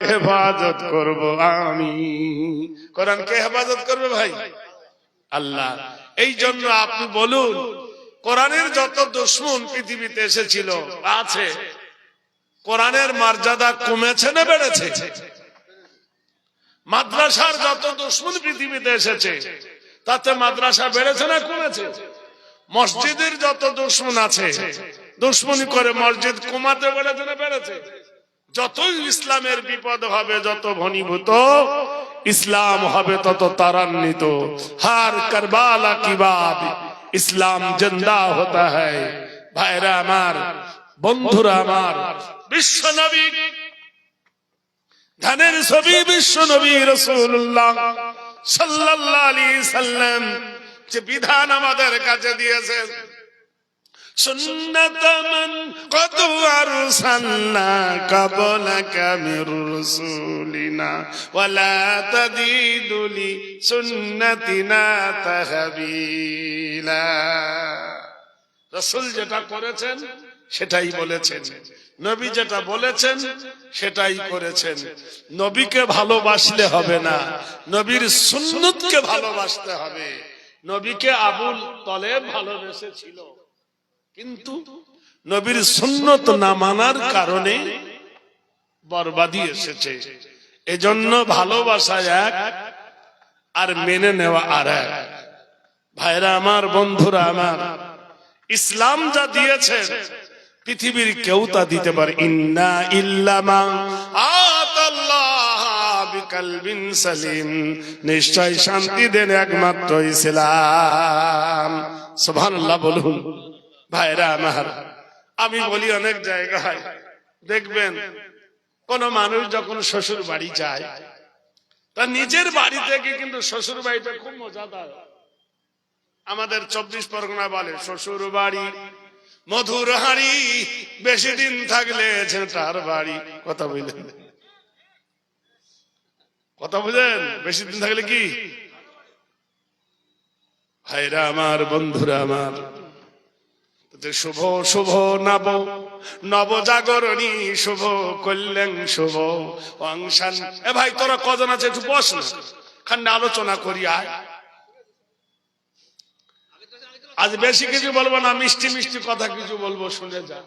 হেফাজত করব আমি। কোরআনকে হেফাজত করবে ভাই আল্লাহ। এই জন্য আপনি বলুন, কোরআনের যত দুশমন পৃথিবীতে এসেছিল আছে, কোরআনের মর্যাদা কমেছে না বেড়েছে? মাদ্রাসার যত দুশমন পৃথিবীতে এসেছে তাতে মাদ্রাসা বেড়েছে না কমেছে? মসজিদের যত দুশমন আছে, দুশমনি করে মসজিদ কমাতে বেড়েছে না বেড়েছে? যতই ইসলামের বিপদ হবে, যত ঘনীভূত ইসলাম হবে তত ত্বরান্বিত। হার কারবালা কি বাত ইসলাম জিন্দা হতা হ্যায়। ভাইরা আমার, বন্ধুরা আমার, বিশ্ব নবী, ধানের ছবি বিশ্ব নবী রাসূলুল্লাহ সাল্লাল্লাহু আলাইহি সাল্লাম যে বিধান আমাদের কাছে দিয়েছেন, সুন্নাত মান কদ আরসালনা ক্বাবলাকা মির রাসূলিনা ওয়ালা তাজিদু লি সুন্নাতিনা তাহবিলা। রাসূল যেটা করেছেন সেটাই বলেছেন, নবী যেটা বলেছেন সেটাই করেছেন। নবীকে ভালোবাসলে হবে না, নবীর সুন্নতকে ভালোবাসতে হবে। নবীকে আবুল তলেব ভালোবেসেছিল, কিন্তু নবীর সুন্নত না মানার কারণে বরবাদি এসেছে। এজন্য ভালোবাসা এক আর মেনে নেওয়া আর এক। ভাইরা আমার, বন্ধুরা আমার, ইসলাম যা দিয়েছে পৃথিবীর কেউ তা দিতে পারে। ইন্না ইল্লামা আতাল্লাহ বিকালবিন সালিম, নিশ্চয় শান্তি দেন একমাত্র ইসলাম। সুবহানাল্লাহ বলুন। ভাইরা আমার, আমি বলি অনেক জায়গায় দেখবেন কোন মানুষ যখন শ্বশুর বাড়ি যায়, তার নিজের বাড়ি থেকে কিন্তু শ্বশুর বাড়িটা খুব মজাদার। আমাদের 24 পরগনা বলে শ্বশুর বাড়ি মধুর হাড়ি, বেশি দিন থাকলে ঝেঁটার বাড়ি। কথা বুঝলেন? কথা বুঝলেন? বেশি দিন থাকলে কি? ভাইরা আমার, বন্ধুরা আমার, শুভ শুভ নব নবজাগরণী, শুভ কল্যাণ, শুভ অংশান। এ ভাই, তোরা কজন আছে একটু বস না, খান্ডে আলোচনা করি। আয়, আজ বেশি কিছু বলবো না, মিষ্টি মিষ্টি কথা কিছু বলবো, শুনে যা।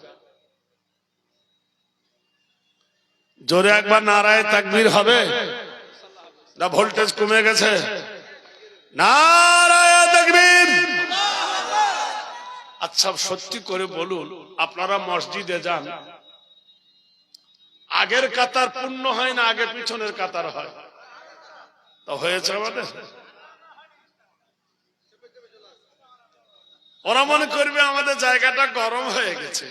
জোরে একবার নারায়ে তাকবীর হবে না? ভোল্টেজ কমে গেছে? নারায়ে তাকবীর। আচ্ছা, সত্যি করে বলুন, আপনারা মসজিদে যান, আগের কাতার পূর্ণ হয় না আগে পিছনের কাতার হয়? তো হয়েছে আমাদের। ওরা মনে করবে আমাদের জায়গাটা গরম হয়ে গেছে।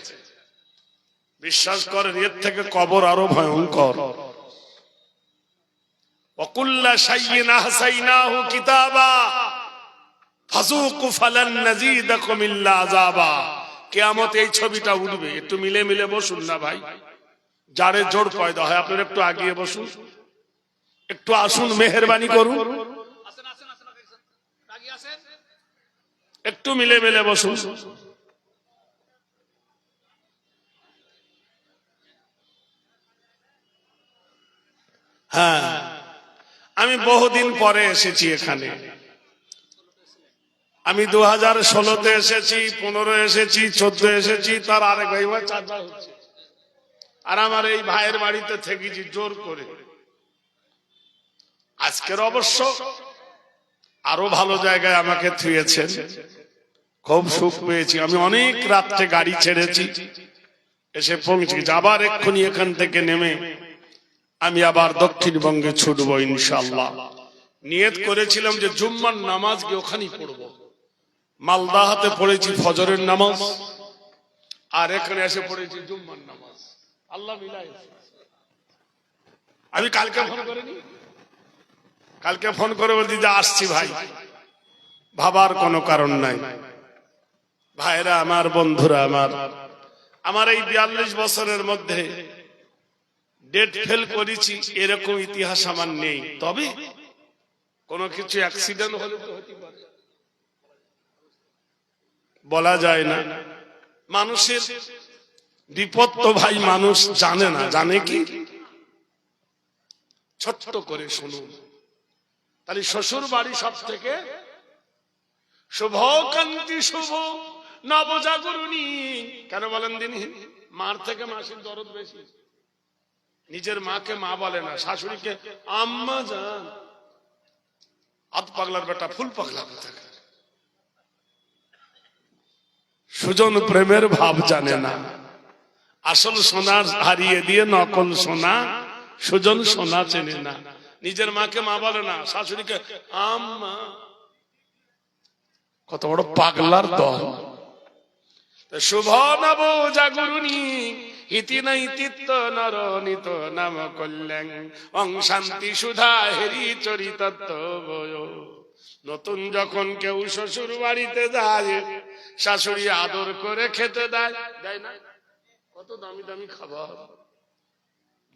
বিশ্বাস করেন, এর থেকে কবর আরো ভয়ঙ্কর। ওয়াকুল্লা শাইইন আহসাইনাহু কিতাবা ফাযুকু ফালান নাযীদাকুম ইল্লা আযাবা। কিয়ামত এই ছবিটা উঠবে। একটু মিলে মিলে বসুন না ভাই, যারে জোর পয়দা হয় আপনারা একটু আগিয়ে বসুন, একটু আসুন, মেহেরবানি করুন, একটু মিলে মিলে বসুন। হ্যাঁ, আমি বহুদিন পরে এসেছি এখানে। আমি 2016-তে এসেছি, 15 এসেছি, 14 এসেছি, তার আরেক ভাই 4বার হচ্ছে। আর আমার এই ভাইয়ের বাড়িতে থেকেছি জোর করে। আজকের অবশ্য আরো ভালো জায়গায় আমাকে থুয়েছেন, খুব সুখ পেয়েছি। আমি অনেক রাত্রে গাড়ি ছেড়েছি, এসে পৌঁছেছি। আবার এক্ষুনি এখান থেকে নেমে আমি আবার দক্ষিণবঙ্গে ছুটবো ইনশাআল্লাহ। নিয়ত করেছিলাম যে জুম্মার নামাজ গিয়ে ওখানেই পড়বো। মালদাহাতে পড়েছি ফজরের নামাজ, আর এখানে এসে পড়েছি জুম্মার নামাজ। আল্লাহ মিলাই। আমি কালকে ফোন করিনি, কালকে ফোন করে বলছি যে আসছি ভাই, ভাবার কোনো কারণ নাই। ভাইরা আমার, বন্ধুরা আমার, আমার এই 42 বছরের মধ্যে ডেট ফেল করেছি এরকম ইতিহাস আমার নেই। তবে কোনো কিছু অ্যাক্সিডেন্ট হলে তো হতে পারে, বলা যায় না। মানুষের বিপদ তো ভাই মানুষ জানে না। জানে কি? ছোট্ট করে শুনুন। তাহলে শ্বশুর বাড়ি সব থেকে শুভ, কান্তি শুভ, নবজাগরণী। কেন বলেন দিনই? মার থেকে মাসির দরদ বেশি। নিজের মাকে মা বলে না, শাশুড়িকে আম্মা জান। আধ পাগলার বেটা ফুল পাগলা কোথাকার। সুজন প্রেমের ভাব জানে না, আসল সোনা হারিয়ে দিয়ে নকল সোনা, সুজন সোনা চেনে না। নিজের মাকে মা বলে না, শাশুড়িকে আম্মা। কত বড় পাগলার দল। শুভ নব জাগরণী ইতি নৈতিত্ব নরনিত নাম কল্যাণ অং শান্তি সুধা হেরি চরিতত্ব বয়। নতুন যখন কেউ শ্বশুর বাড়িতে যায়, শাশুড়ি আদর করে খেতে দেয়, দেয় না? কত দামি দামি খাবার,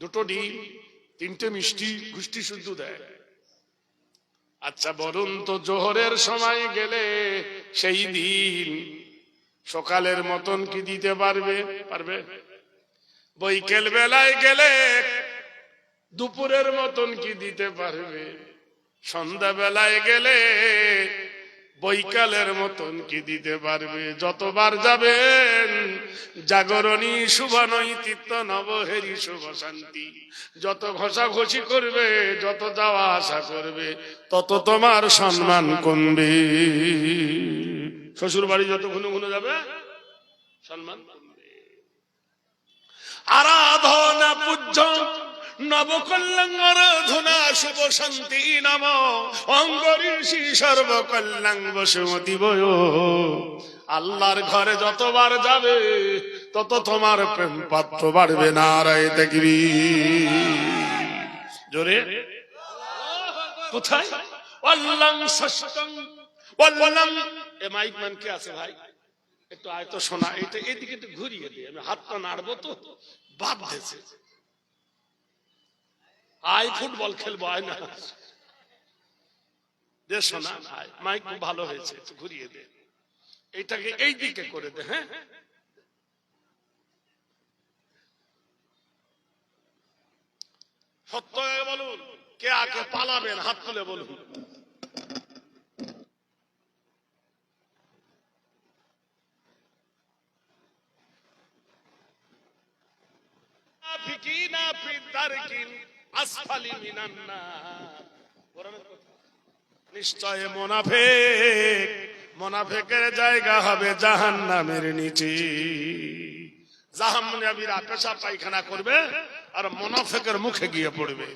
দুটো ডিম, তিনটে মিষ্টি, গুষ্টি শুদ্ধ দেয়। আচ্ছা বলুন তো, জোহরের সময় গেলে সেই দিন সকালের মতন কি দিতে পারবে? পারবে? বৈকাল বেলায় গেলে দুপুরের মতন কি দিতে পারবে? সন্ধ্যা বেলায় গেলে বৈকালের মতন কি দিতে পারবে? যতবার যাবেন জাগরণী শুভ নৈতিত্ব নবহেরি শুভ শান্তি, যত ঘষাঘষি করবে, যত যাওয়া আসা করবে, তত তোমার সম্মান কমবে। শ্বশুর বাড়ি যত ঘন ঘন যাবে, সম্মান কমবে। আরাধনা পূজ্য নবকল্যাণ আরাধনা শুভ শান্তি নাম অঙ্গঋষি সর্বকল্যাণ বসুমতি বয়। আল্লাহর ঘরে যতবার যাবে তত তোমার প্রেম পাত্র বাড়বে। নারায়ে তাকবীর। জোরে কোথায়? ওয়াল্লাং সাশতাং ওয়াল্লাং। এ মাইক ম্যান কে আছে ভাই? একটু আয়তো শোনা, এটা এদিকে একটু ঘুরিয়ে দিয়ে, আমি হাতটা নাড়বো তো বাদ দিয়েছে। আয় ফুটবল খেলবো, আয় না দে শোনা, মাইক ভালো হয়েছে, ঘুরিয়ে দে, এইটাকে এই দিকে করে দে। হ্যাঁ, সত্য বলুন, কে আগে পালাবেন? হাত তুলে বলুন। নিশ্চয় মুনাফিক, মুনাফিকের জায়গা হবে জাহান্নামের নিচে। জাহান্নামীরা পেশাব পায়খানা করবে আর মুনাফিকের মুখে গিয়ে পড়বে।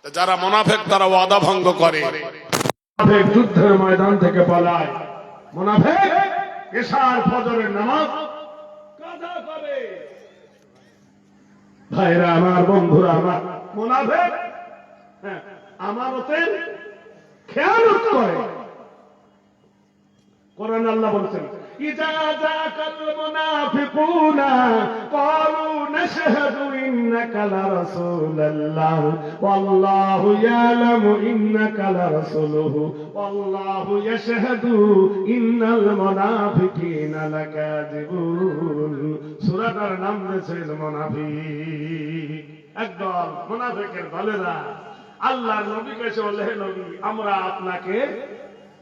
যারা মুনাফিক তারা ওয়াদা ভঙ্গ করে, মুনাফিক যুদ্ধের ময়দান থেকে পালায়, মুনাফিক ইশার ফজরের নামাজ কাজা করে। ভাইরা আমার, বন্ধুরা আমার, মুনাফিক আমানতের খেয়ানত করে। কোরআন আল্লাহ বলেছেন, ইজা জাকাল মুনাফিকুনা ক্বালু নাশহাদু ইন্নাকা লারাসূলুল্লাহ ওয়াল্লাহু ইয়ালামু ইন্নাকা লারাসূলুহু ওয়াল্লাহু ইয়াশহাদু ইন্নাল মুনাফিকিনা লাকাযিবুন। সূরাটার নাম হচ্ছে মুনাফিক। একদল মুনাফিকের দলেরা আল্লাহর নবী কাছে বলে, হে নবী, আমরা আপনাকে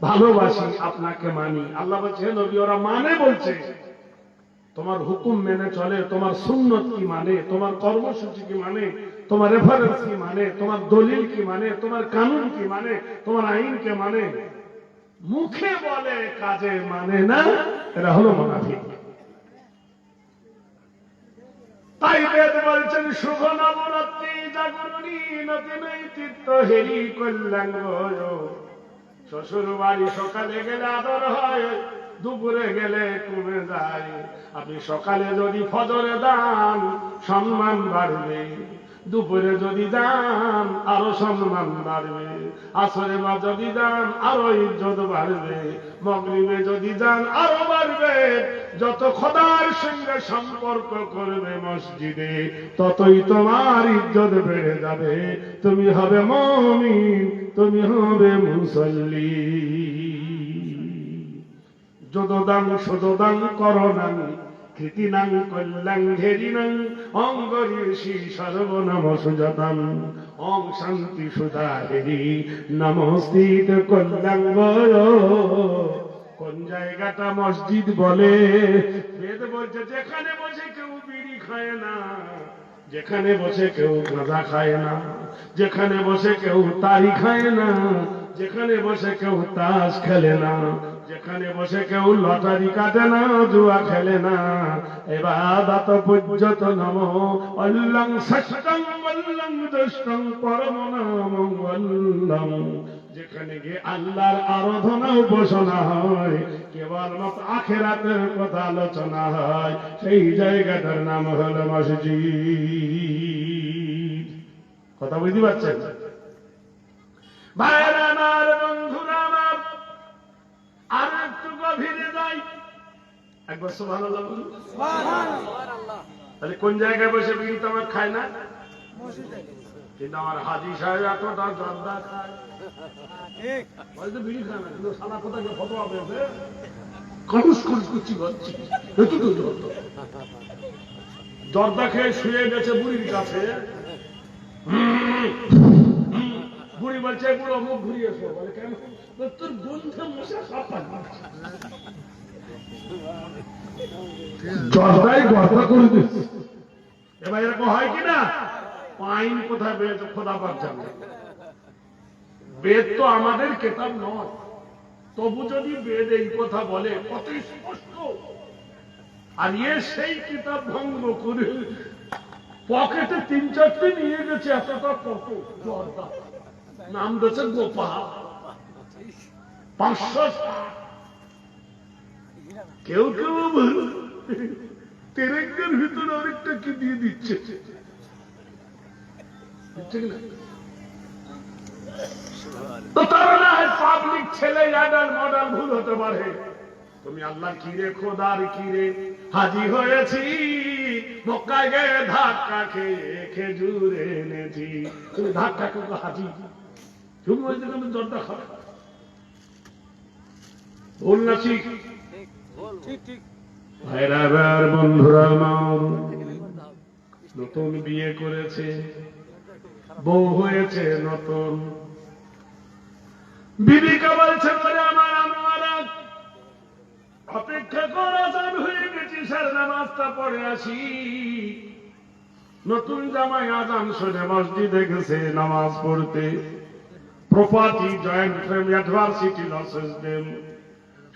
ভালোবাসি, আপনাকে মানি। আল্লাহ বলছে, হে নবী, ওরা মানে বলছে, তোমার হুকুম মেনে চলে, তোমার সুন্নত কি মানে, তোমার কর্মসূচি কি মানে, তোমার রেফারেন্স কি মানে, তোমার দলিল কি মানে, তোমার কানুন কি মানে, তোমার আইন কে মানে, মুখে বলে কাজে মানে না। এরা হলো মুনাফিক। তাই বেদ বলছেন, শুভ নবরাত্রি জাগরণী নতি নৈতিত্ব হেরি কল্যাণ বয়। শ্বশুর বাড়ি সকালে গেলে আদর হয়, দুপুরে গেলে কমে যায়। আপনি সকালে যদি ফজরে দান সম্মান বাড়বে, দুপুরে যদি দান আরো সম্মান বাড়বে, আসরে বা যদি দান আরো ইজ্জত বাড়বে, মাগরিবে যদি দান আরো বাড়বে। যত খোদার সঙ্গে সম্পর্ক করবে মসজিদে, ততই তোমার ইজ্জত বেড়ে যাবে। তুমি হবে মুমিন, তুমি হবে মুসল্লি। যত দান শুধু দান করো না, কৃতিনাং কল্যাং ঘেরিনাং অঙ্গরিষি সর্বনাম সুজাতাম অং শান্তি সুধা হেরি নমস্তিত কল্যাং বয়। কোন জায়গাটা মসজিদ বলে? বেদ বলছে যেখানে বসে কেউ বিড়ি খায় না, যেখানে বসে কেউ গাঁজা খায় না, যেখানে বসে কেউ তারি খায় না, যেখানে বসে কেউ তাস খেলে না, যেখানে বসে কেউ লটারি কাটে না, জুয়া খেলে না। ইবাদত পূজ্যত নম অল্লং ষষ্ঠং অল্লং দুষ্টং পরম নামং অল্লং। যেখানে গিয়ে আল্লাহর আরাধনা উপাসনা হয়, কেবলমাত্র আখিরাতের কথা আলোচনা হয়, সেই জায়গাটার নাম হলো মসজিদ। কথা বুঝতে পারছেন? ভাইরা আমার, বন্ধুরা আমার, আর একটু গভীরে যাই। একবার সুবহানাল্লাহ বলুন। তাহলে কোন জায়গায় বসে বিড়ি তামাক খায় না? কিন্তু আমার হাজি সাহেব এতটা জর্দা খায়, হয়তো বিড়ি খায় না, কিন্তু সাদা কথা ফতোয়া পেয়েছে, কড়ুস কড়ুস করছি বলছি জর্দা খেয়ে শুয়ে গেছে বুড়ির কাছে। বুড়ি বলছে বুড়ো মুখ ঘুরিয়েছো। বলে কেন? তোর বন্ধু মশা সাপা জর্দাই গর্দা করে দিচ্ছে। এবার এরকম হয় কিনা? আইন কোথায় পেয়েছে খোদা পাক জানে। বেদ তো আমাদের কিতাব নয়, তবু যদি বেদ এই কথা বলে কত স্পষ্ট। আর ইয়ে সেই কিতাব ভঙ্গ করে পকেটে 3-4টি নিয়ে গেছে, এতটা কত জর্দা, নাম দিয়েছে গোপাল, 560। কেউ কেউ তেরেঙ্গের ভিতরে অনেকটা কি দিয়ে দিচ্ছে, ঠিক না? তো তার না হয় পাবলিক ছেলে মডেল ভুল হতে পারে। তুমি আল্লাহ কিরে খোদার কিরে হাজি হয়েছি, মক্কায় গিয়ে ধাক্কা খেয়ে খেজুর এনেছি। তুমি ধাক্কা খেয়ে হাজি তুমি হয়েছে তুমি জর্দা খাবে, ভুল না ঠিক? ভাইরা ভাইয়ার বন্ধুরা আমার, নতুন বিয়ে করেছে, বউ হয়েছে নতুন, বিবিকা বলছে বলে আমার অপেক্ষা করা চান হয়ে গেছি, স্যার নামাজটা পড়ে আসি। নতুন জামাই আজান শুনে মসজিদে গেছে নামাজ পড়তে। Property joint family adversity losses them.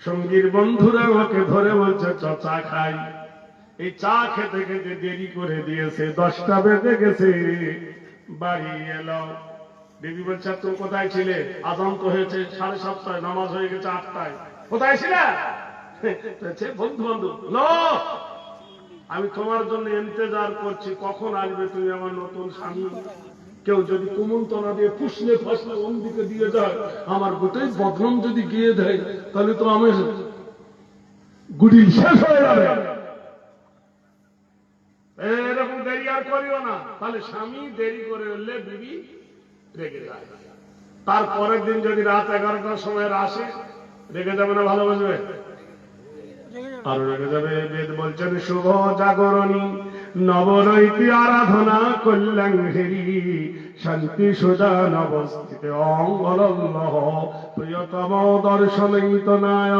সঙ্গীর বন্ধুরা ওকে ধরে বলছে চা খাই। এই চা খেতে খেতে দেরি করে দিয়েছে, 10টা বেজে গেছে। বাড়ি এলো, বিবি বলছে তুমি কোথায় ছিলে? আজান তো হয়েছে 7:30, নামাজ হয়ে গেছে 8টায়, কোথায় ছিলে? বন্ধু বান্ধব, আমি তোমার জন্য ইন্তজার করছি, কখন আসবে তুমি আমার নতুন স্বামী। কেউ যদি কুমন্তনা দিয়ে ফুসলে ফাসলে অন্যদিকে দিয়ে যায়, আমার গোটাই বদনাম যদি গিয়ে দেয়, তাহলে তো আমি গুডিল শেষ হয়ে যাবে। এরকম দেরি আর করিও না, তাহলে স্বামী দেরি করে এলে বিবি রেগে যায়। তারপরের দিন যদি রাত 11টার সময় আসে, রেগে যাবে না ভালোবাসবে? আর রেগে যাবে। বেদ বলছেন শুভ জাগরণী নবনৈতি আরাধনা কল্যাণ হেরি শান্তি সুদা নবস্থিত অঙ্গলল্লহ প্রিয়তম দর্শনিত নায়।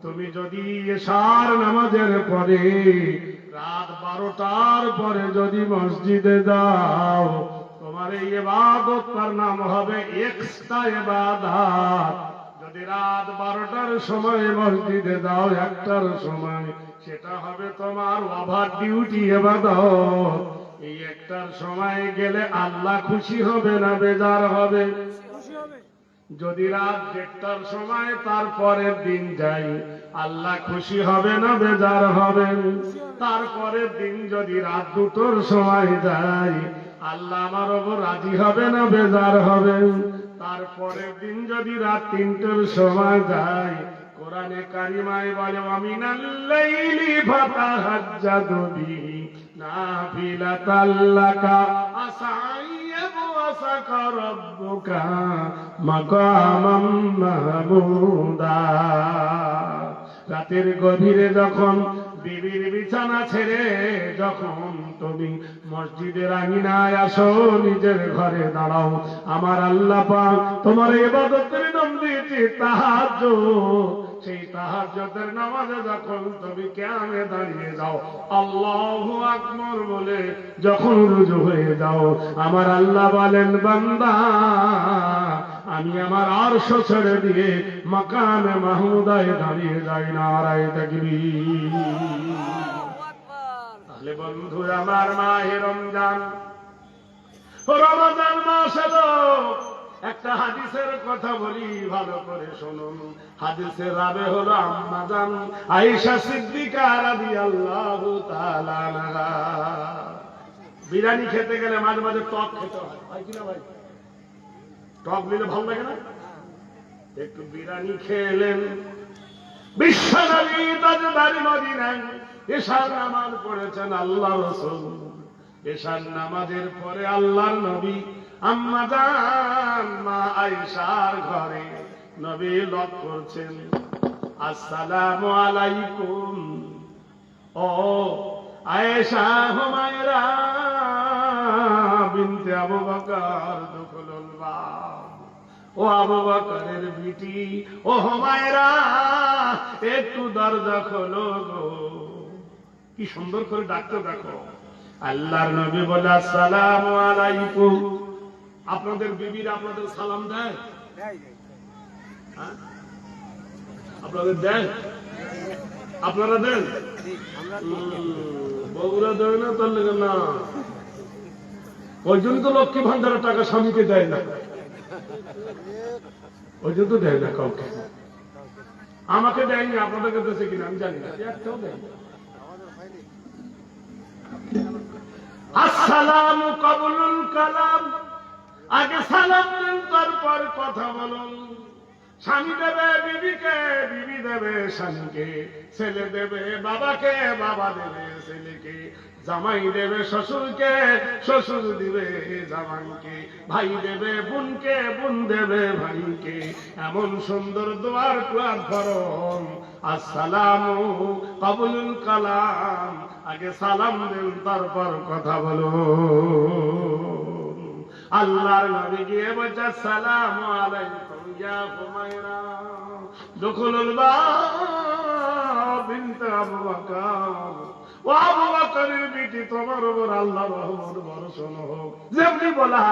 তুমি যদি এশার নামাজের পরে রাত 12টার পরে যদি মসজিদে যাও, তোমার এই ইবাদত তার নাম হবে এক্সট্রা ইবাদত। যদি রাত 12টার সময় মসজিদে যাও 1টার সময়, সেটা হবে তোমার ওভার ডিউটি ইবাদত। এই 1টার সময় গেলে আল্লাহ খুশি হবে না বেজার হবে? যদি রাত 1টার সময় তারপরের দিন যাই, আল্লাহ খুশি হবে না বেজার হবে? তারপরের দিন যদি রাত 2টোর সময় যাই, আল্লাহ আমার ওপর রাজি হবে না বেজার হবে? তারপরের দিন যদি রাত 3টোর সময় যাই, কোরআনে কারিমায় বলে ওয়ামিনাল লাইলি ফাতাহাজ্জাদু বিহি নাফিলাতাল লাকা আসা আইয়াবআসাকা রাব্বুকা মাকামাম মাহমুদা। রাতের গভীরে যখন বিবির বিছানা ছেড়ে যখন তুমি মসজিদের আঙিনায় আসো, নিজের ঘরে দাঁড়াও, আমার আল্লাহ পাক তোমার ইবাদতের নাম দিয়েছে তাহাজ্জুদ। সেই তাহাজ্জুদের নামাজে যখন তুমি কিয়ামে দাঁড়িয়ে যাও, আল্লাহু আকবার বলে যখন রুজু হয়ে যাও, আমার আল্লাহ বলেন, বান্দা আমি আমার আরশ ছেড়ে দিয়ে মাকামে মাহমুদায় দাঁড়িয়ে যাই। নারায়ে তাকবীর। তাহলে বন্ধু আমার, মাহে রমজান, রমজান মাস এলো। একটা হাদিসের কথা বলি, ভালো করে শুনুন। হাদিসের রাবে হলো আম্মা জান আয়েশা সিদ্দিকা রাদিয়াল্লাহু তাআলা আনহা। বিরিয়ানি খেতে গেলে মাঝে মাঝে টক খেতে হয়, হয় কিনা ভাই? টক দিলে ভালো লাগে না? একটু বিরিয়ানি খেলেন। বিশ্বনবী তাজদারি মদিনায় এশার নামাজ পড়েছেন আল্লাহ রাসূল। এশার নামাজের পরে আল্লাহর নবী আম্মা জান মা আয়েশার ঘরে নবী লক করছেন, আসসালামু আলাইকুম। ও আয়েশা হুমায়রা বিনতে আবু বকর দুখুলুল বাব, ও আবু বকরের বিটি, ও হুমায়রা একটু দরজা খোলো গো। কি সুন্দর করে ডাকতে দেখো। আল্লাহর নবী বলে, আসসালামু আলাইকুম। আপনাদের বিবিরা আপনাদের সালাম দেয়? আপনাদের দেন? আপনারা দেন? বগুড়া দেয় না, তার লেগে না। ওই জন্য তো লক্ষ্মী ভান্ডারের টাকা স্বামীকে দেয় না, ওই জন্য তো দেয় না কাউকে। আমাকে দেয়নি, আপনাদেরকে দেশে কিনা আমি জানি না, একটাও দেয় না। আসসালামু কবুলুল কালাম, আগে সালাম দেন, তারপর কথা বলুন। স্বামী দেবে বিবিকে, বিবি দেবে স্বামীকে, ছেলে দেবে বাবাকে, বাবা দেবে ছেলেকে, জামাই দেবে শ্বশুরকে, শ্বশুর দিবে জামাইকে, ভাই দেবে বোনকে, বোন দেবে ভাইকে। এমন সুন্দর দোয়ার প্ল্যাটফর্ম। আসসালামু কবুলুল কালাম, আগে সালাম দেন, তারপর কথা বলুন। আল্লাহর নবী গিয়ে বলছে, আসসালামু আলাইকুম ইয়া হুমায়রা দুখুলুল বাব বিনতে আবু বকর। ও আবু বকরের বিটি, তোমার উপর আল্লাহর রহমত বর্ষণ হোক। যেমনি বলা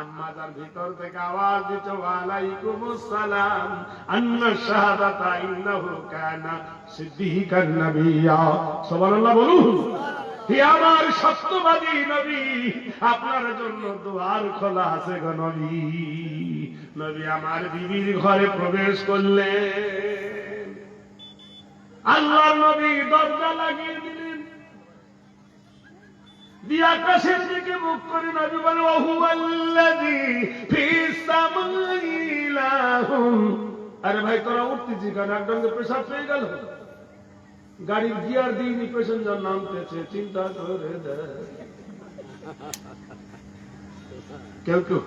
আম্মা জান ভিতর থেকে আওয়াজ দিতে, ওয়ালাইকুমুস সালাম, আন্না শাহাদাতা ইন্নাহু কানা সিদ্দিকান নবিয়্যা। সুবহানাল্লাহ বলুন। হে আমার সত্যবাদী নবী, আপনার জন্য দুয়ার খোলা আছে গো নবী। নবী আমার বিবির ঘরে প্রবেশ করলেন, আল্লাহর নবী দরজা লাগিয়ে দিলেন, দিয়ে আকাশের দিকে মুখ করে নবী বলে, ওয়াহুয়াল্লাযী ফিস সামাই ইলাহুন। আরে ভাই তোরা উঠতেছি কেন? একদম পেশাব পেয়ে গেল, গাড়ির গিয়ার দিইনি, প্যাসেঞ্জার নামতেছে, চিন্তা করে দেয় কেউ কেউ।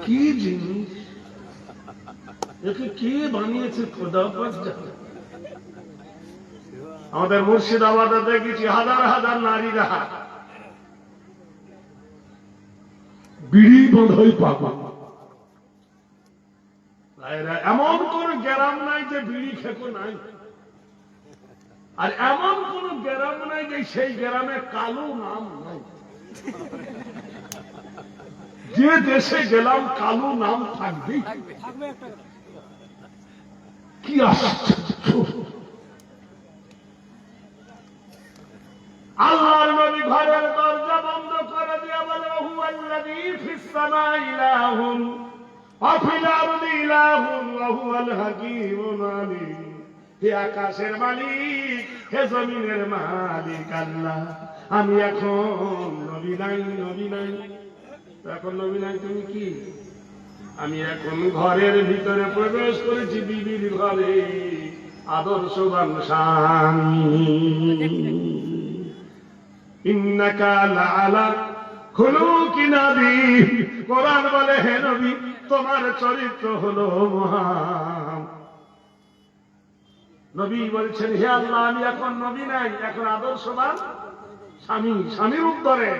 কি জিনিস একে কে বানিয়েছে খোদা পাক জানে। আমাদের মুর্শিদাবাদে দেখেছি হাজার হাজার নারীরা বিড়ি বাঁধাই পাগল। এমন কোন গ্রাম নাই যে বিড়ি খেকো নাই, আর এমন কোন গ্রাম নাই যে সেই গ্রামে কালো নাম নাই। যে দেশে গেলাম কালো নাম থাকবেই। কি আশ্চর্য! আল্লাহর নবী ঘরের দরজা বন্ধ করে দিয়ে বলে, ওয়াহুয়াল্লাযী ফিস সামাই ইলাহুন ওয়া ফিল আরদি ইলাহুন ওয়া হুয়াল হাকীমুল আলীম। হে আকাশের মালিক, হে জমিনের মালিক আল্লাহ, আমি এখন নবী নাই, নবী নাই। এখন নবী নাই তুমি কি? আমি এখন ঘরের ভিতরে প্রবেশ করেছি, বিবির ঘরে, আদর্শবান স্বামী। ইন্নাকা লাআলা খুলুকিন আযীম। কোরআন বলে, হে নবী তোমার চরিত্র হলো মহান। নবী বলছেন, হে আল্লাহ, আমি এখন নবী নাই, এখন আদর্শবান স্বামী। স্বামীর উত্তরে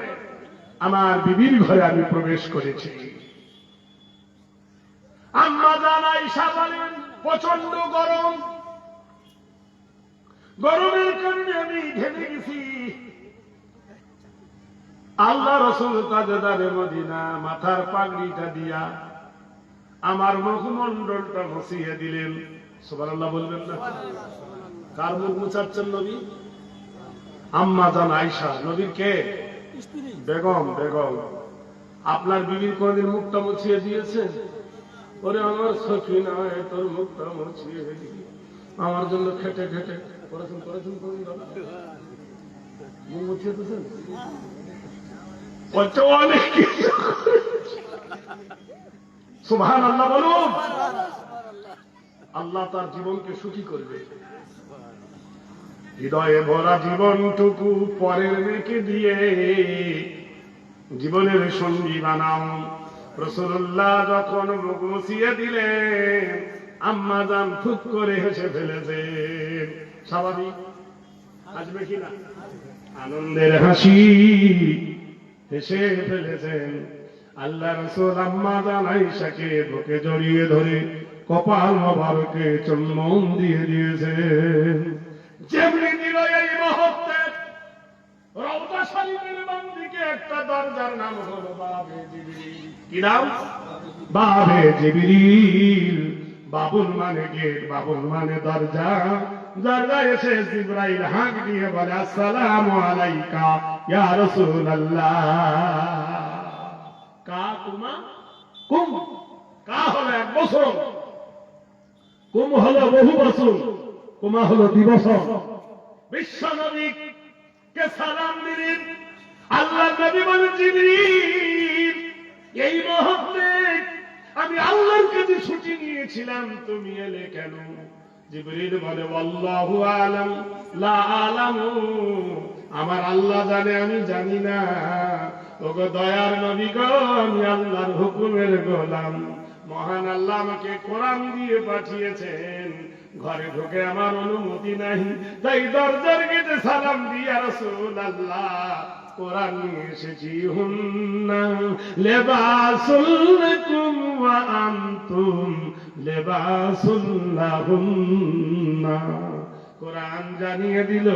আমার বিবির ঘরে আমি প্রবেশ করেছি। আম্মা জান আয়েশা বলেন, প্রচন্ড গরম, গরমের কারণে আমি ঘেমে গেছি। আল্লাহ রাসূল তাজদারে মদিনা মাথার পাগড়িটা দিয়া আমার মুখমণ্ডলটা মুছিয়ে দিলেন। সুবহানাল্লাহ বলবেন না? কার মুখ মুছাচ্ছেন নবী? আম্মা জান আয়েশা, নবীর কে? বেগম। বেগম, আপনার বিবির কোনদিন মুখটা মুছিয়ে দিয়েছেন? ওরে আমার সখী নয়, তোর মুখটা মুছিয়ে দিবি, আমার জন্য খেটে খেটে করেছেন। মুখ মুছিয়ে দিয়েছেন? অনেক সুবহানাল্লাহ বলুন। আল্লাহ তার জীবনকে সুখী করবে। হৃদয়ে ভরা জীবনটুকু পরের মেয়েকে দিয়ে জীবনের সঙ্গী বানাও। রাসূলুল্লাহ যখন মুখ মুছিয়ে দিলেন, আম্মা জান ফুক করে হেসে ফেলেছেন। স্বাভাবিক আসবে কিনা? আনন্দের হাসি হেসে ফেলেছেন। আল্লাহ রাসূল আম্মা জান আয়েশাকে বুকে জড়িয়ে ধরে কপাল মোবারকে চুম্বন দিয়ে দিয়েছেন। যেমনি দিল এই মুহূর্তে রওজা শরীফের বাম দিকে একটা দরজার নাম হলো বাবে জিবরিল। কি নাম? বাবে জিবরিল। বাবুল মানে গেট, বাবুল মানে দরজা। দরজায় এসে জিবরাইল হাঁক দিয়ে বলে, আসসালামু আলাইকা ইয়া রাসূলুল্লাহ। কা কুমা কুম, কা হলো এক বছর, কুম হলো বহু বছর, কুমা হলো দিবস। বিশ্ব নবী কে সালাম দিলেন। আল্লাহ নবী বলেন, জিবরিল, এই মুহূর্তে আমি আল্লাহর কাছে ছুটি নিয়েছিলাম, তুমি এলে কেন? জিবরিল বলে, আল্লাহু আলাম লা আলামু, আমার আল্লাহ জানে, আমি জানি না। ওগো দয়ার নবী গো, আমি আল্লাহর হুকুমের গোলাম। মহান আল্লাহ আমাকে কোরআন দিয়ে পাঠিয়েছেন, ঘরে ঢুকে আমার অনুমতি নাই, তাই দরজার গেটে সালাম দিয়া রাসূলুল্লাহ কোরআন নিয়ে এসেছি। হুন্না লিবাসুল লাকুম ওয়া আনতুম লিবাসুল লাহুন্না। কোরআন জানিয়ে দিল,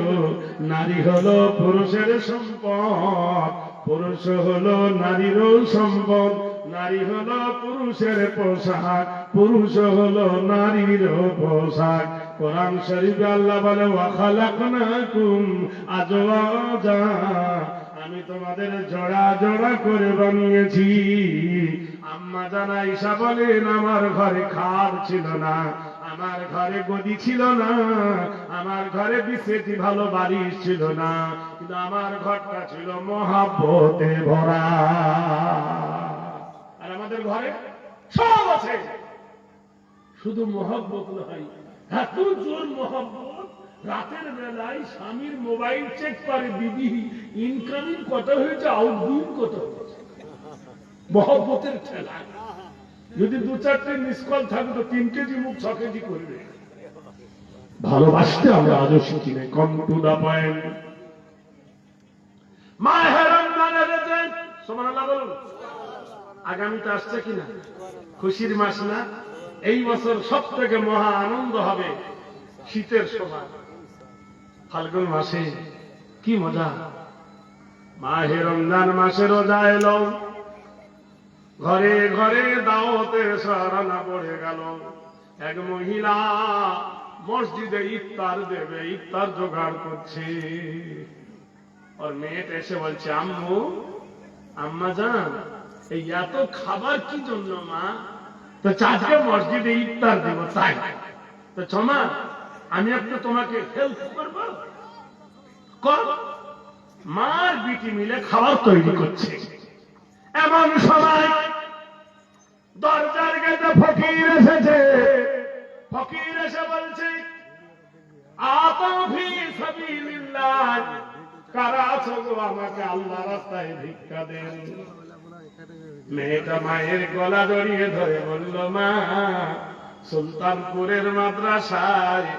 নারী হলো পুরুষের সম্পদ, পুরুষ হলো নারীরও সম্পদ, নারী হলো পুরুষের পোশাক, পুরুষ হলো নারীর পোশাক। কোরআন শরীফে আল্লাহ বলে, ওয়া খালাকনাকুম আজওয়াজা, আমি তোমাদের জোড়া জোড়া করে বানিয়েছি। আম্মা জান আয়েশা বলেন, আমার ঘরে খাট ছিল না, আমার ঘরে গদি ছিল না, আমার ঘরে বিছেটি ভালো বালিশ ছিল না, কিন্তু আমার ঘরটা ছিল মহাব্বতে ভরা। আর আমাদের ঘরে সব আছে, শুধু মহাব্বত নয়, এত জোর মহাব্বত, রাতের বেলায় স্বামীর মোবাইল চেক করে বিবি, ইনকামিং কত হয়েছে, আউটগোয়িং কত হয়েছে। মহাব্বতের ঠেলা। যদি দু চারটে মিস কল থাকবে তো 3 কেজি মুখ 6 কেজি করবে। ভালোবাসতে আমরা আজও শিখি নাই। কম টু দা পয়েন্ট। মাহে রমজানের দিন, সুবহানাল্লাহ বলুন, আগামীতে আসছে কিনা? খুশির মাস না? এই বছর সব থেকে মহা আনন্দ হবে শীতের সময়, ফাল্গুন মাসে। কি মজা! মাহে রমজান মাসে রোজা এলো, ঘরে ঘরে দাওয়াতের সারানা পড়ে গেল। এক মহিলা মসজিদে ইফতার দেবে, ইফতার জোগাড় করছে। আর মেয়েটা এসে বলছে, আম্মু, আম্মা জান, এই এত খাবার কি জন্য মা? তো আজকে মসজিদে ইফতার দেব তাই। তো চমা, আমি একটু তোমাকে হেল্প করবো। কর। মার বিটি মিলে খাবার তৈরি করছে। এমন সময় দরজার গেটে ফকির এসেছে। ফকির এসে বলছে, আতা ফি সাবিলিল্লাহ, কারা আছো গো, আমাকে আল্লাহ রাস্তায় ভিক্ষা দেন। মেয়েটা মায়ের গলা জড়িয়ে ধরে বলল, মা, সুলতানপুরের মাদ্রাসায়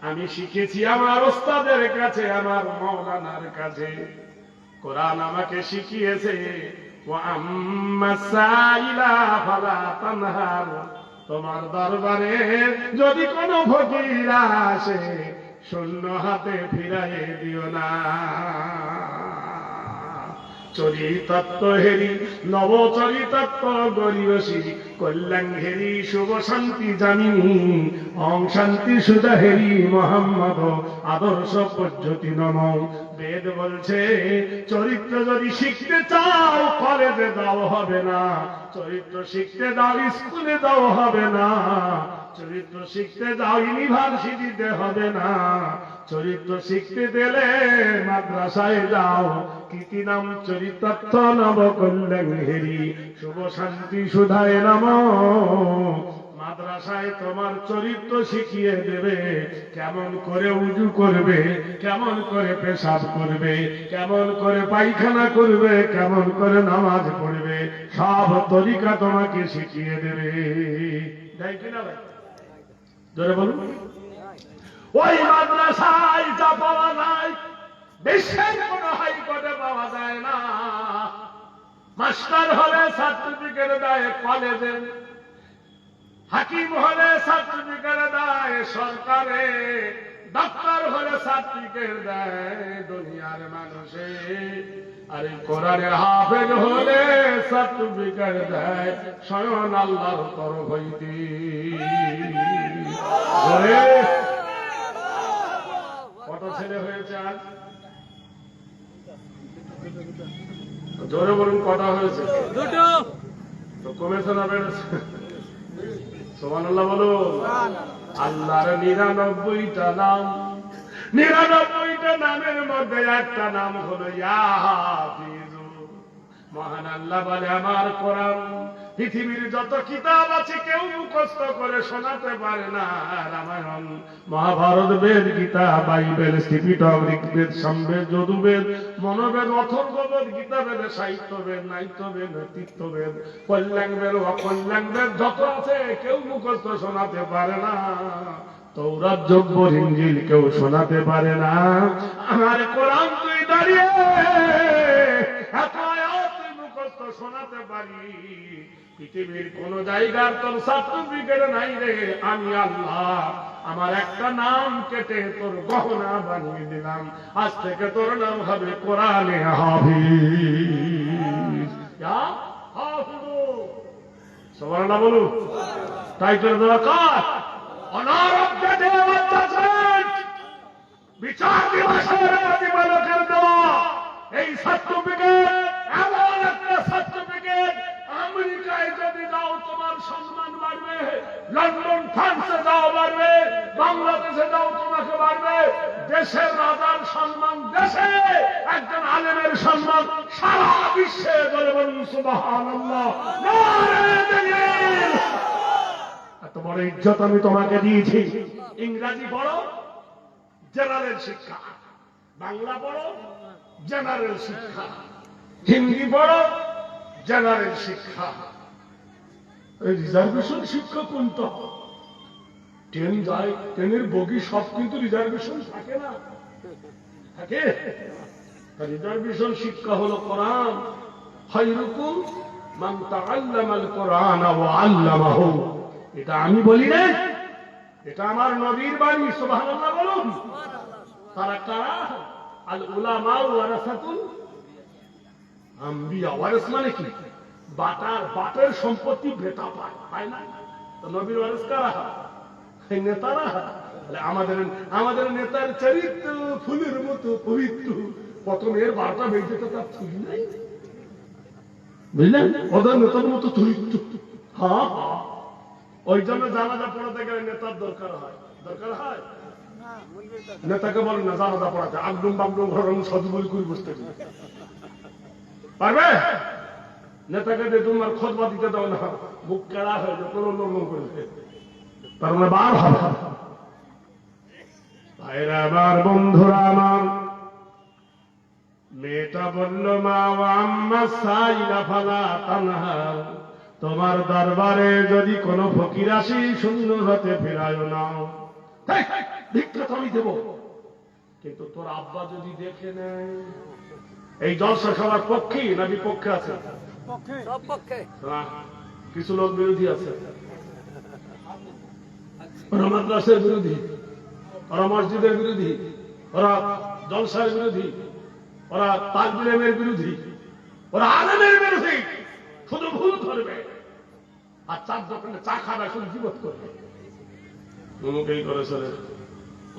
আমি শিখেছি আমার ওস্তাদের কাছে, আমার মাওলানার কাছে। কোরআন আমাকে শিখিয়েছে ওয়া আম্মা সাইলা ফালা তানহার, তোমার দরবারে যদি কোনো ফকির আসে শূন্য হাতে ফিরাইয়ে দিও না। চরিতত্ব হেরি নব চরিতত্ব গরিয়সী কল্যাণ হেরি শুভ শান্তি জামিনী অং শান্তি সুধা হেরি মোহাম্মদ আদর্শ পদ্ধতি নম। বেদ বলছে চরিত্র যদি শিখতে চাও কলেজে দাও হবে না, চরিত্র শিখতে দাও স্কুলে দাও হবে না, চরিত্র শিখতে যাও ইউনিভার্সিটিতে হবে না, চরিত্র শিখতে দিলে মাদ্রাসায় যাও। কি নাম? চরিতত্ব নব কল্যাণ হেরি শুভ শান্তি সুধায় নাম। মাদ্রাসায় তোমার চরিত্র শিখিয়ে দেবে, কেমন করে উজু করবে, কেমন করে পেশাব করবে, কেমন করে পায়খানা করবে, কেমন করে নামাজ পড়বে, সব তরিকা তোমাকে শিখিয়ে দেবে। তাই কিনা ভাই? জোরে বলুন। ওই মাদ্রাসায় যা পাওয়া যায় বিশ্বের কোন হাইকোর্টে পাওয়া যায় না। মাস্টার হলে সার্টিফিকেট দেয় কলেজে, হাকিম হলে সার্টিফিকেট দেয় সরকারে, ডাক্তার হলে সার্টিফিকেট দেয় দুনিয়ার মানুষে, আর কোরআনের হাফেজ হলে সার্টিফিকেট দেয় স্বয়ং আল্লাহর তরফ হইতে। কত ছেলে হয়েছে আজ? জোরে বলুন, কটা হয়েছে? দুটো। তো কমেছে না বেড়েছে? সুবহানাল্লাহ বলুন। আল্লাহর 99টা নাম, 99টা নামের মধ্যে একটা নাম হলো ইয়া হাফিজ। মহান আল্লাহ বলে আমার কোরআন পৃথিবীর যত কিতাব আছে কেউ মুখস্থ করে শোনাতে পারে না। রামায়ণ, মহাভারত, বেদ, গীতা, বাইবেল, ত্রিপিটক, ঋগ্বেদ, সামবেদ, যজুর্বেদ, মনোবেদ, অথর্ববেদ, গীতাবেদ, সাহিত্যবেদ, নাট্যবেদ, তীর্থবেদ, কল্যাণবেদ, অকল্যাণবেদ যত আছে কেউ মুখস্থ শোনাতে পারে না। তৌরাত, জব্বর, ইনজিল কেউ শোনাতে পারে না। আমার কোরআন তুই দাঁড়িয়ে এত আয়াত মুখস্থ শোনাতে পারি, পৃথিবীর কোন জায়গার তোর সার্টিফিকেট নাই রে। আমি আল্লাহ আমার একটা নাম কেটে তোর গহনা বানিয়ে দিলাম, আজ থেকে তোর নাম হবে কোরআনে হাফিজ। সুবহানাল্লাহ বলুন। টাইটেল দেওয়া কার? Honour of the day of judgement, বিচার দিবসের দিবালোকের দেওয়া এই সার্টিফিকেট। এমন একটা সার্টিফিকেট আমেরিকায় যদি যাও তোমার সম্মান বাড়বে, লন্ডন ফ্রান্সে যাও বাড়বে, বাংলাদেশে যাও তোমাকে বাড়বে। দেশের রাজার সম্মান দেশে, একজন আলেমের সম্মান সারা বিশ্বে। বলে বলুন সুবহানাল্লাহ। নারে তাকবীর। এত বড় ইজ্জত আমি তোমাকে দিয়েছি। ইংরেজি পড়ো, জেনারেল শিক্ষা। বাংলা পড়ো, জেনারেল শিক্ষা। হিন্দি পড়ো, জেনারেল শিক্ষা। রিজার্ভেশন শিক্ষা কোনটা? ট্রেন যায়, ট্রেনের বগি সব কিন্তু রিজার্ভেশন থাকে না, থাকে। রিজার্ভেশন শিক্ষা হলো কোরআন। খায়রুকুম মান তাআল্লামাল কোরআন ওয়া আল্লামাহু। এটা আমি বলি না, এটা আমার নবীর বাণী। সুবহানাল্লাহ বলুন। তারা কারা? আল উলামা ওয়ারাসাতুল আম্বিয়া। ওয়ারিস মানে কি? বাটের সম্পত্তি বেটা পায়, পায় না? তো নবীর ওয়ারিস কারা? নেতারা। আমাদের নেতার চরিত্র ফুলের মতো পবিত্র। প্রথম এর বারটা বেঁচে তো তার ফুল নাই, বুঝলেন? ওদের নেতার মতো চরিত্র। হ্যাঁ, ওই জন্য জানাজা পড়াতে গেলে নেতার দরকার হয়। দরকার হয়? নেতাকে বলেন না জানাজা পড়াতে, আগডুম বাগডুম ঘরম সদবল করে বসতে পারবে? নেতাকে দিয়ে তোমার খোঁজবা দিতে দাও না, বুক কেড়া হয়ে যায়, কোনো নরম করবে, তার মানে বার হবে। ভাইরা আমার, বন্ধুরা আমার, মেয়েটা বলল মা আম্মা সাইলা ফালা তানহার, তোমার দরবারে যদি কোনো ফকির আসি শূন্য হাতে ফেরায় না। ভিক্ষা তো আমি দেব, কিন্তু তোর আব্বা যদি দেখে নেয় এই জলসা খাওয়ার পক্ষে না বিপক্ষে আছে? হ্যাঁ, কিছু লোক বিরোধী আছে, ওরা মাদ্রাসার বিরোধী, ওরা মসজিদের বিরোধী, ওরা জলসার বিরোধী, ওরা তাকবীরের বিরোধী, ওরা আলেমের বিরোধী, শুধু ভুল ধরবে আর চার দোকানে চা খাবে, শুধু জীবত করবে। অমুক এই করেছে রে,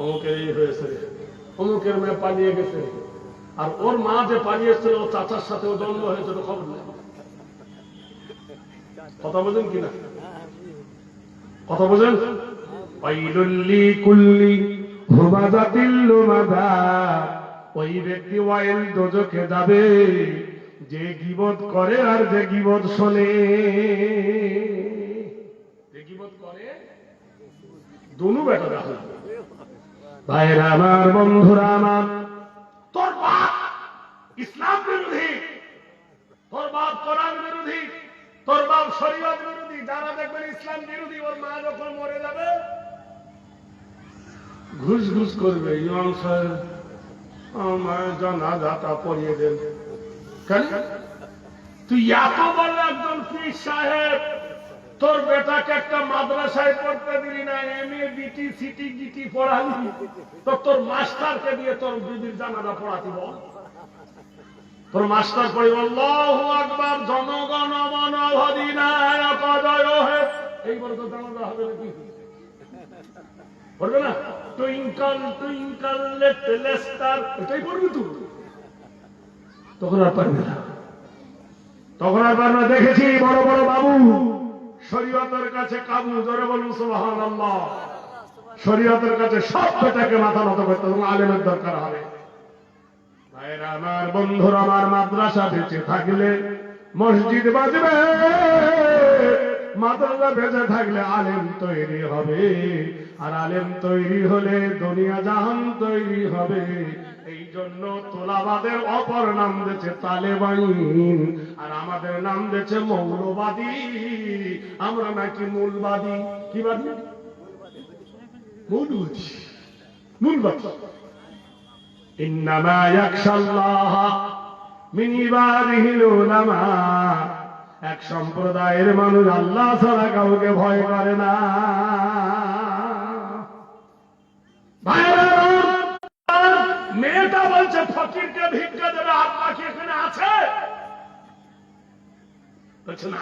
অমুকের এই হয়েছে রে, অমুকের মেয়ে পালিয়ে গেছে, আর ওর মা যে পালিয়েছিল ও চাচার সাথে ও দ্বন্দ্ব হয়েছিল, খবর নেই। কথা বোঝেন কিনা? কথা বোঝেন? ওয়াইলুল্লি কুল্লি হুমাযাতিল লুমাযা, ওই ব্যক্তি ওয়াইল দোজখে যাবে যে গীবত করে আর যে গীবত শোনে। যে গীবত করে দুনু বেটা দেখো। ভাইরা আমার, বন্ধুরা আমার, তোর বাপ ইসলাম বিরোধী, তোর বাপ কোরআন বিরোধী, তোর বাপ শরীয়ত বিরোধী, যারা দেখবেন ইসলাম বিরোধী, ওর মা যখন মরে যাবে ঘুষ ঘুষ করবে, ইমাম সাহেব আমার জানাজাটা পড়িয়ে দেন। কেন তুই এত বড় একজন পীর সাহেব, তোর বেটাকে একটা মাদ্রাসায় পড়তে দিলি না, এমএ বিটি সিটি গিটি পড়ালি, তো তোর মাস্টারকে দিয়ে তোর বিবির জানাজা পড়াতি বল। তোর মাস্টার পড়ি আল্লাহু আকবার জনগণ মন অধিনায়ক জয় হে, এইবার তো জানাজা হবে নাকি? পড়বে না? টুইঙ্কল টুইঙ্কল লিটল স্টার, এটাই পড়বি তুই? তখন আর পারবে না, তখন আর পারবে না। দেখেছি বড় বড় বাবু শরীয়তের কাছে কাবু, জোরে বলুন সুবহানাল্লাহ। শরীয়তের কাছে সব বেটাকে মাথা নত করতে হবে, আলেমের দরকার হবে। ভাইরা আমার, বন্ধুরা আমার, মাদ্রাসা বেঁচে থাকলে মসজিদ বাজবে, মাদ্রাসা বেঁচে থাকলে আলেম তৈরি হবে, আর আলেম তৈরি হলে দুনিয়া জাহান তৈরি হবে। এই জন্য তোলাবাদের অপর নাম দিয়েছে তালেবাইন, আর আমাদের নাম দিয়েছে মৌলবাদী। আমরা নাকি মূলবাদী। কি বাদী? মৌলবাদী, মূলবাদী। ইন্নামা ইয়াখশাল্লাহ মিন ইবাদিহিল উলামা, এক সম্প্রদায়ের মানুষ আল্লাহ ছাড়া কাউকে ভয় করে না। মেয়েটা বলছে ফকিরকে ভিক্ষা দেবে, আব্বা কি এখানে আছে? বলছে না।